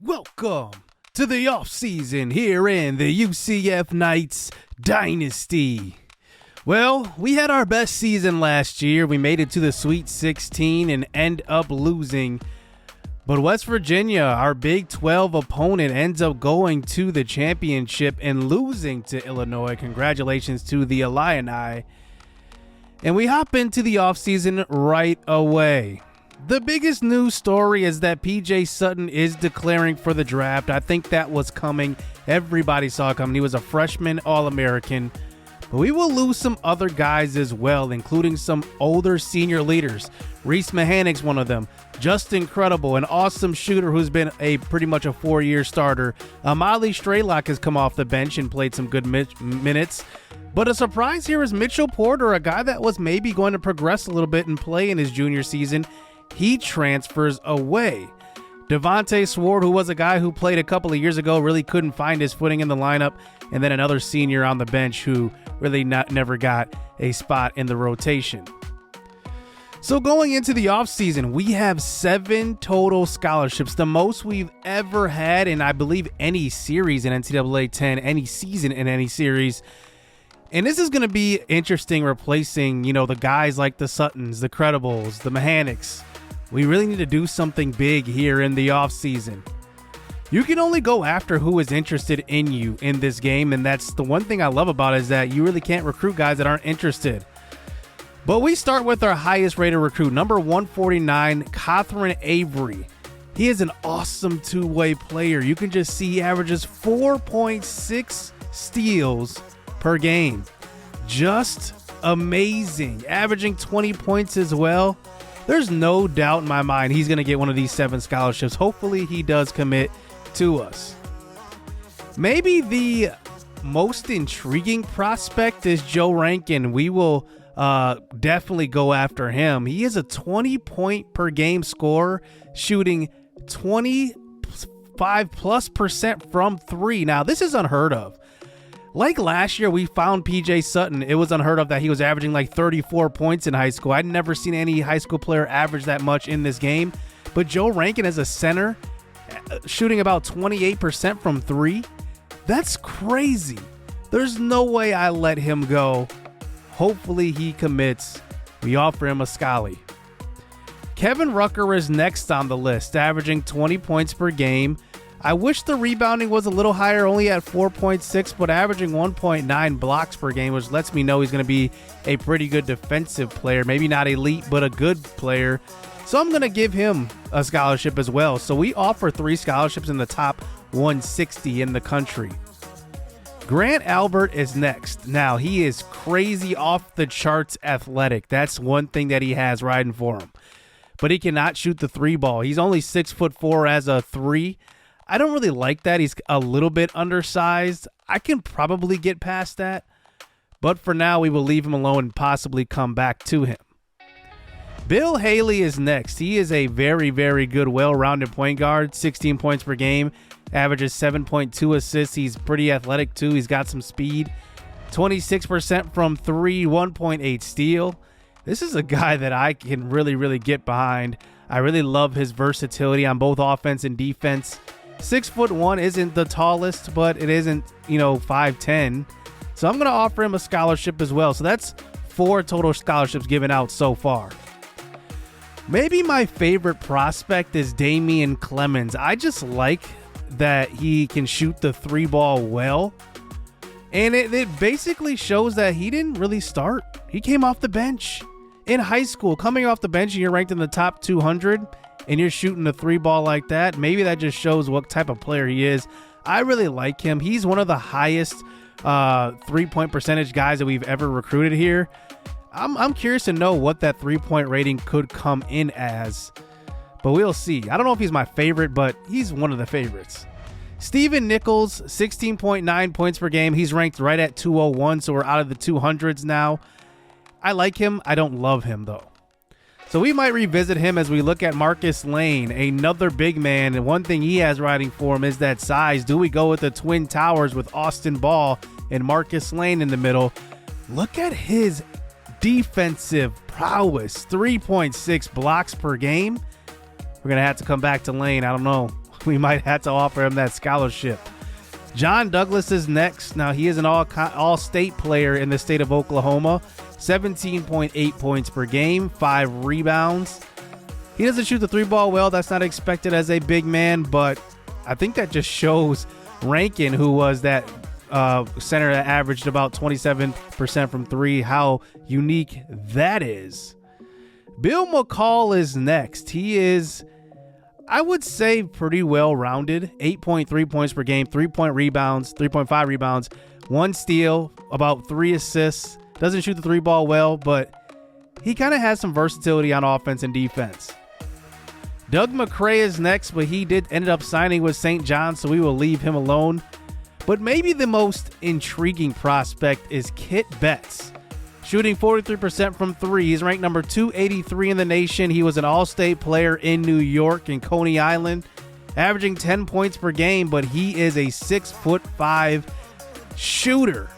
Welcome to the offseason here in the UCF Knights Dynasty. Well, we had our best season last year. We made it to the Sweet 16 and end up losing. But West Virginia, our Big 12 opponent, ends up going to the championship and losing to Illinois. Congratulations to the Illini. And we hop into the offseason right away. The biggest news story is that PJ Sutton is declaring for the draft. I think that was coming. Everybody saw it coming. He was a freshman All-American. But we will lose some other guys as well, including some older senior leaders. Reese Mahanic's one of them. Just incredible, an awesome shooter who's been pretty much a 4-year starter. Amali Straylock has come off the bench and played some good minutes. But a surprise here is Mitchell Porter, a guy that was maybe going to progress a little bit and play in his junior season. He transfers away. Devontae Sword, who was a guy who played a couple of years ago, really couldn't find his footing in the lineup. And then another senior on the bench who really never got a spot in the rotation. So going into the offseason, we have 7 total scholarships, the most we've ever had in, I believe, any series in NCAA 10, any season in any series. And this is going to be interesting, replacing, the guys like the Suttons, the Credibles, the Mahanics. We really need to do something big here in the offseason. You can only go after who is interested in you in this game, and that's the one thing I love about it, is that you really can't recruit guys that aren't interested. But we start with our highest rated recruit, number 149, Katherine Avery. He is an awesome two-way player. You can just see he averages 4.6 steals per game. Just amazing. Averaging 20 points as well. There's no doubt in my mind he's going to get one of these 7 scholarships. Hopefully he does commit to us. Maybe the most intriguing prospect is Joe Rankin. We will definitely go after him. He is a 20-point per game scorer, shooting 25+% from 3. Now, this is unheard of. Like last year, we found PJ Sutton. It was unheard of that he was averaging like 34 points in high school. I'd never seen any high school player average that much in this game. But Joe Rankin as a center, shooting about 28% from 3. That's crazy. There's no way I let him go. Hopefully he commits. We offer him a Scully. Kevin Rucker is next on the list, averaging 20 points per game. I wish the rebounding was a little higher, only at 4.6, but averaging 1.9 blocks per game, which lets me know he's going to be a pretty good defensive player. Maybe not elite, but a good player. So I'm going to give him a scholarship as well. So we offer 3 scholarships in the top 160 in the country. Grant Albert is next. Now, he is crazy off the charts athletic. That's one thing that he has riding for him. But he cannot shoot the 3 ball. He's only 6'4" as a 3. I don't really like that. He's a little bit undersized. I can probably get past that. But for now, we will leave him alone and possibly come back to him. Bill Haley is next. He is a very, very good, well-rounded point guard. 16 points per game. Averages 7.2 assists. He's pretty athletic, too. He's got some speed. 26% from 3, 1.8 steal. This is a guy that I can really, really get behind. I really love his versatility on both offense and defense. 6'1" isn't the tallest, but it isn't, 5'10". So I'm going to offer him a scholarship as well. So that's 4 total scholarships given out so far. Maybe my favorite prospect is Damien Clemens. I just like that he can shoot the 3 ball well. And it basically shows that he didn't really start. He came off the bench in high school. Coming off the bench and you're ranked in the top 200 and you're shooting a 3 ball like that, maybe that just shows what type of player he is. I really like him. He's one of the highest 3-point percentage guys that we've ever recruited here. I'm curious to know what that 3-point rating could come in as, but we'll see. I don't know if he's my favorite, but he's one of the favorites. Steven Nichols, 16.9 points per game. He's ranked right at 201, so we're out of the 200s now. I like him. I don't love him, though. So we might revisit him as we look at Marcus Lane, another big man, and one thing he has riding for him is that size. Do we go with the Twin Towers with Austin Ball and Marcus Lane in the middle? Look at his defensive prowess, 3.6 blocks per game. We're going to have to come back to Lane. I don't know we might have to offer him that scholarship. John Douglas is next. Now, he is an all-state player in the state of Oklahoma. 17.8 points per game, 5 rebounds. He doesn't shoot the three ball well. That's not expected as a big man, but I think that just shows Rankin, who was that center that averaged about 27% from three, how unique that is. Bill McCall is next. He is, I would say, pretty well-rounded. 8.3 points per game, 3.5 rebounds, 1 steal, about 3 assists. Doesn't shoot the three ball well, but he kind of has some versatility on offense and defense. Doug Mcrae is next, but he ended up signing with St. John, so we will leave him alone. But maybe the most intriguing prospect is Kit Betts. Shooting 43% from three. He's ranked number 283 in the nation. He was an all-state player in New York and Coney Island, averaging 10 points per game, but he is a 6'5" shooter.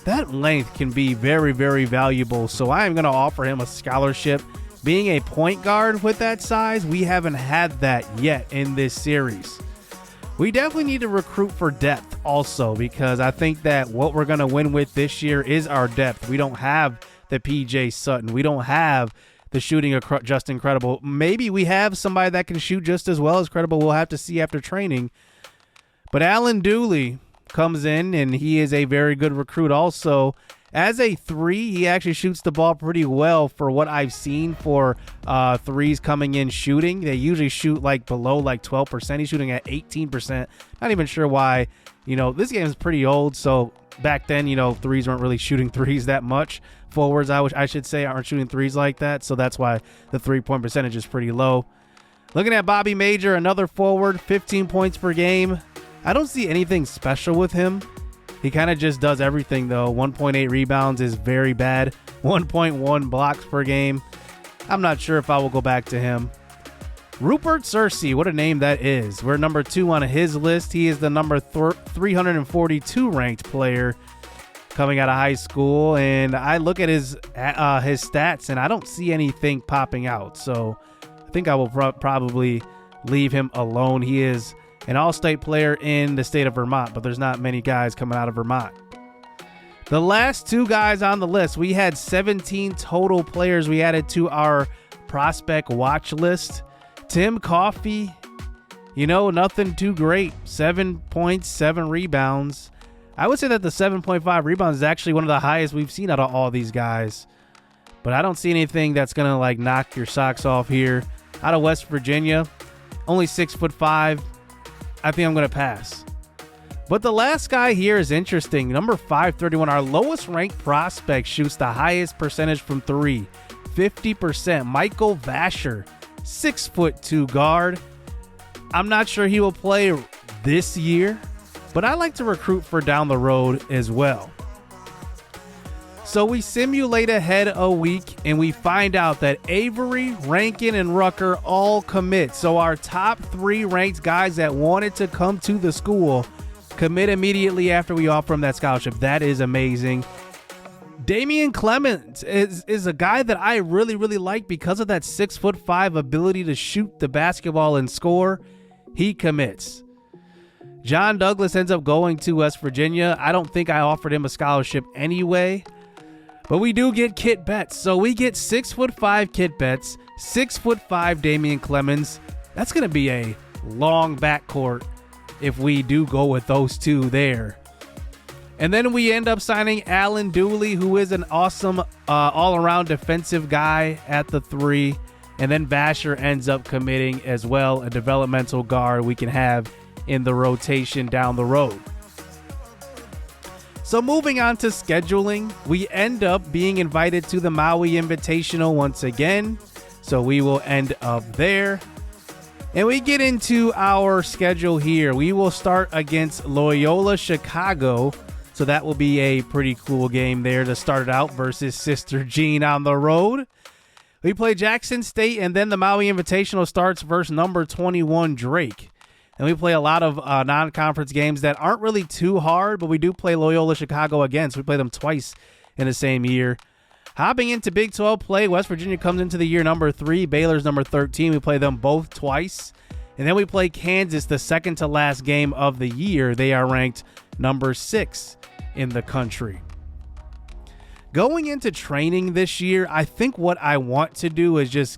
That length can be very, very valuable, so I am going to offer him a scholarship. Being a point guard with that size, we haven't had that yet in this series. We definitely need to recruit for depth also, because I think that what we're going to win with this year is our depth. We don't have the PJ Sutton. We don't have the shooting of just incredible. Maybe we have somebody that can shoot just as well as credible. We'll have to see after training. But Alan Dooley comes in, and he is a very good recruit also. As a 3, he actually shoots the ball pretty well for what I've seen for threes coming in shooting. They usually shoot like below like 12%. He's shooting at 18%. Not even sure why. This game is pretty old, so back then, threes weren't really shooting threes that much. Forwards, I should say, aren't shooting threes like that, so that's why the three-point percentage is pretty low. Looking at Bobby Major, another forward, 15 points per game. I don't see anything special with him. He kind of just does everything, though. 1.8 rebounds is very bad. 1.1 blocks per game. I'm not sure if I will go back to him. Rupert Searcy, what a name that is. We're number 2 on his list. He is the number 342 ranked player coming out of high school. And I look at his stats, and I don't see anything popping out. So I think I will probably leave him alone. He is an all-state player in the state of Vermont, but there's not many guys coming out of Vermont. The last 2 guys on the list, we had 17 total players we added to our prospect watch list. Tim Coffey, nothing too great. 7 points, 7 rebounds. I would say that the 7.5 rebounds is actually one of the highest we've seen out of all these guys. But I don't see anything that's going to knock your socks off here. Out of West Virginia, only 6'5". I think I'm going to pass. But the last guy here is interesting. Number 531, our lowest ranked prospect, shoots the highest percentage from three, 50%. Michael Vasher, 6'2" guard. I'm not sure he will play this year, but I like to recruit for down the road as well. So we simulate ahead a week, and we find out that Avery, Rankin, and Rucker all commit. So our top 3 ranked guys that wanted to come to the school commit immediately after we offer them that scholarship. That is amazing. Damien Clemens is a guy that I really, really like because of that 6'5" ability to shoot the basketball and score. He commits. John Douglas ends up going to West Virginia. I don't think I offered him a scholarship anyway. But we do get Kit Betts. So we get 6'5" Kit Betts, 6'5" Damien Clemens. That's going to be a long backcourt if we do go with those 2 there. And then we end up signing Alan Dooley, who is an awesome all-around defensive guy at the 3. And then Vasher ends up committing as well, a developmental guard we can have in the rotation down the road. So moving on to scheduling, we end up being invited to the Maui Invitational once again. So we will end up there. And we get into our schedule here. We will start against Loyola Chicago. So that will be a pretty cool game there to start it out versus Sister Jean on the road. We play Jackson State, and then the Maui Invitational starts versus number 21 Drake. And we play a lot of non-conference games that aren't really too hard, but we do play Loyola Chicago again, so we play them twice in the same year. Hopping into Big 12 play, West Virginia comes into the year number 3, Baylor's number 13. We play them both twice. And then we play Kansas, the second to last game of the year. They are ranked number 6 in the country. Going into training this year, I think what I want to do is just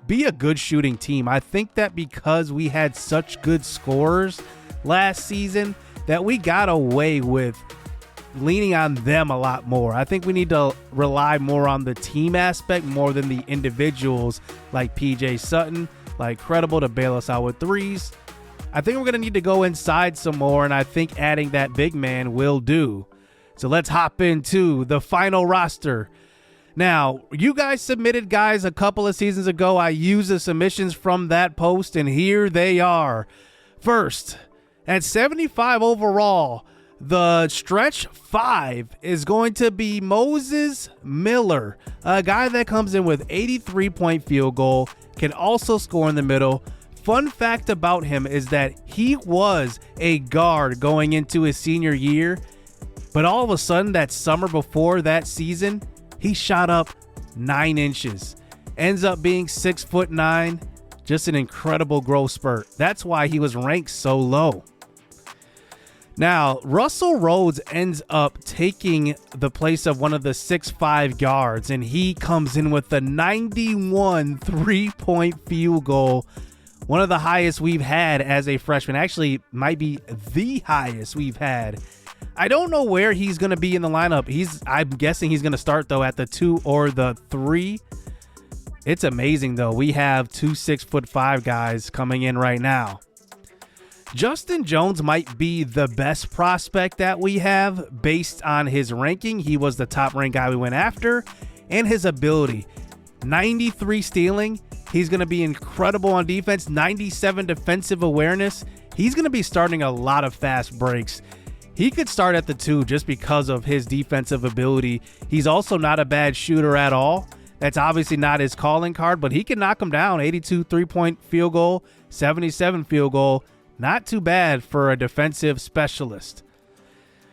be a good shooting team. I think that because we had such good scorers last season that we got away with leaning on them a lot more. I think we need to rely more on the team aspect more than the individuals like PJ Sutton, like Credible to bail us out with threes. I think we're going to need to go inside some more, and I think adding that big man will do. So let's hop into the final roster. Now, you guys submitted guys a couple of seasons ago. I used the submissions from that post, and here they are. First, at 75 overall, the stretch 5 is going to be Moses Miller, a guy that comes in with 83-point field goal, can also score in the middle. Fun fact about him is that he was a guard going into his senior year, but all of a sudden that summer before that season, he shot up 9 inches, ends up being 6'9", just an incredible growth spurt. That's why he was ranked so low. Now, Russell Rhodes ends up taking the place of one of the 6'5" guards, and he comes in with a 91 3-point field goal, one of the highest we've had as a freshman. Actually, might be the highest we've had. I don't know where he's going to be in the lineup. I'm guessing he's going to start, though, at the 2 or the 3. It's amazing, though. We have 2 6'5" guys coming in right now. Justin Jones might be the best prospect that we have based on his ranking. He was the top ranked guy we went after, and his ability. 93 stealing. He's going to be incredible on defense. 97 defensive awareness. He's going to be starting a lot of fast breaks. He could start at the 2 just because of his defensive ability. He's also not a bad shooter at all. That's obviously not his calling card, but he can knock him down. 82 3-point field goal, 77 field goal. Not too bad for a defensive specialist.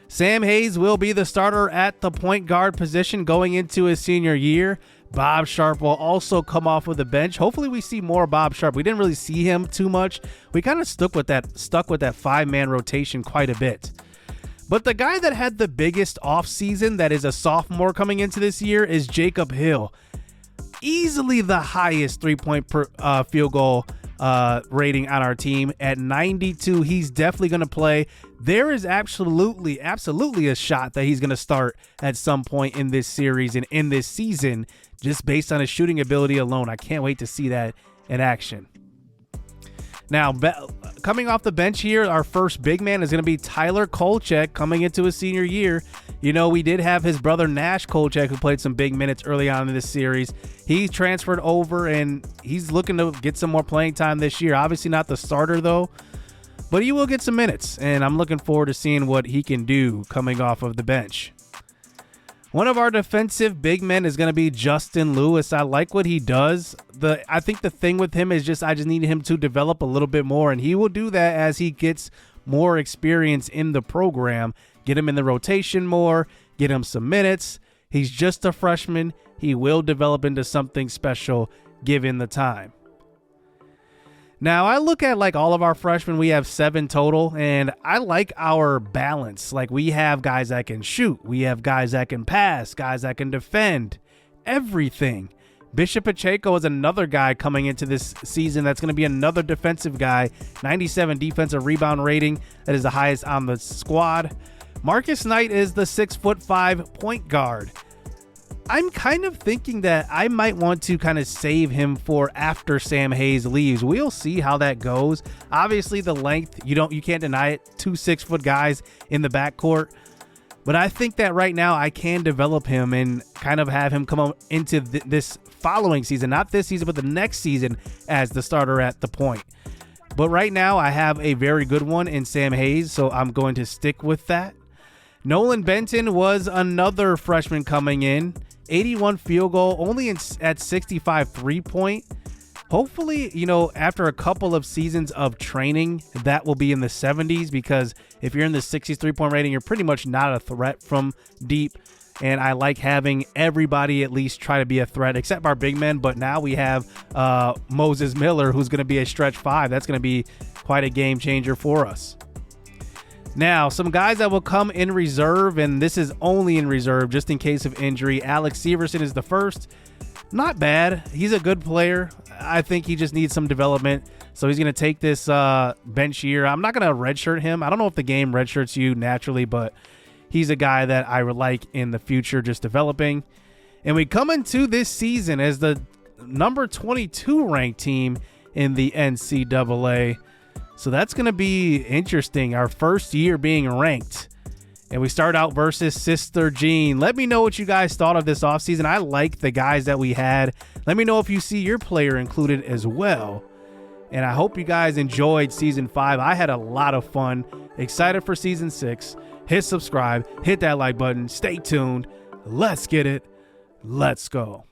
Sam Hayes will be the starter at the point guard position going into his senior year. Bob Sharp will also come off of the bench. Hopefully we see more Bob Sharp. We didn't really see him too much. We kind of stuck with that 5-man rotation quite a bit. But the guy that had the biggest offseason that is a sophomore coming into this year is Jacob Hill. Easily the highest 3-point field goal rating on our team at 92. He's definitely going to play. There is absolutely a shot that he's going to start at some point in this series and in this season, just based on his shooting ability alone. I can't wait to see that in action. Now, coming off the bench here, our first big man is going to be Tyler Kolchak coming into his senior year. You know, we did have his brother Nash Kolchak, who played some big minutes early on in this series. He's transferred over, and he's looking to get some more playing time this year. Obviously not the starter, though, but he will get some minutes, and I'm looking forward to seeing what he can do coming off of the bench. One of our defensive big men is going to be Justin Lewis. I like what he does. I think the thing with him is I just need him to develop a little bit more, and he will do that as he gets more experience in the program. Get him in the rotation more, get him some minutes. He's just a freshman. He will develop into something special given the time. Now, I look at like all of our freshmen, we have 7 total, and I like our balance. Like, we have guys that can shoot, we have guys that can pass, guys that can defend, everything. Bishop Pacheco is another guy coming into this season that's going to be another defensive guy. 97 defensive rebound rating. That is the highest on the squad. Marcus Knight is the 6'5" point guard. I'm kind of thinking that I might want to kind of save him for after Sam Hayes leaves. We'll see how that goes. Obviously, the length, you can't deny it. 2 6-foot guys in the backcourt. But I think that right now I can develop him and kind of have him come into this following season, not this season, but the next season as the starter at the point. But right now I have a very good one in Sam Hayes, so I'm going to stick with that. Nolan Benton was another freshman coming in. 81 field goal, only at 65 3-point. Hopefully, after a couple of seasons of training, that will be in the 70s, because if you're in the 60s 3-point rating, you're pretty much not a threat from deep. and I like having everybody at least try to be a threat, except our big men. But now we have Moses Miller, who's going to be a stretch 5. That's going to be quite a game changer for us. Now, some guys that will come in reserve, and this is only in reserve just in case of injury. Alex Severson is the first. Not bad. He's a good player. I think he just needs some development. So he's going to take this bench year. I'm not going to redshirt him. I don't know if the game redshirts you naturally, but he's a guy that I would like in the future just developing. And we come into this season as the number 22 ranked team in the NCAA. So that's going to be interesting. Our first year being ranked. And we start out versus Sister Jean. Let me know what you guys thought of this offseason. I like the guys that we had. Let me know if you see your player included as well. And I hope you guys enjoyed Season 5. I had a lot of fun. Excited for Season 6. Hit subscribe. Hit that like button. Stay tuned. Let's get it. Let's go.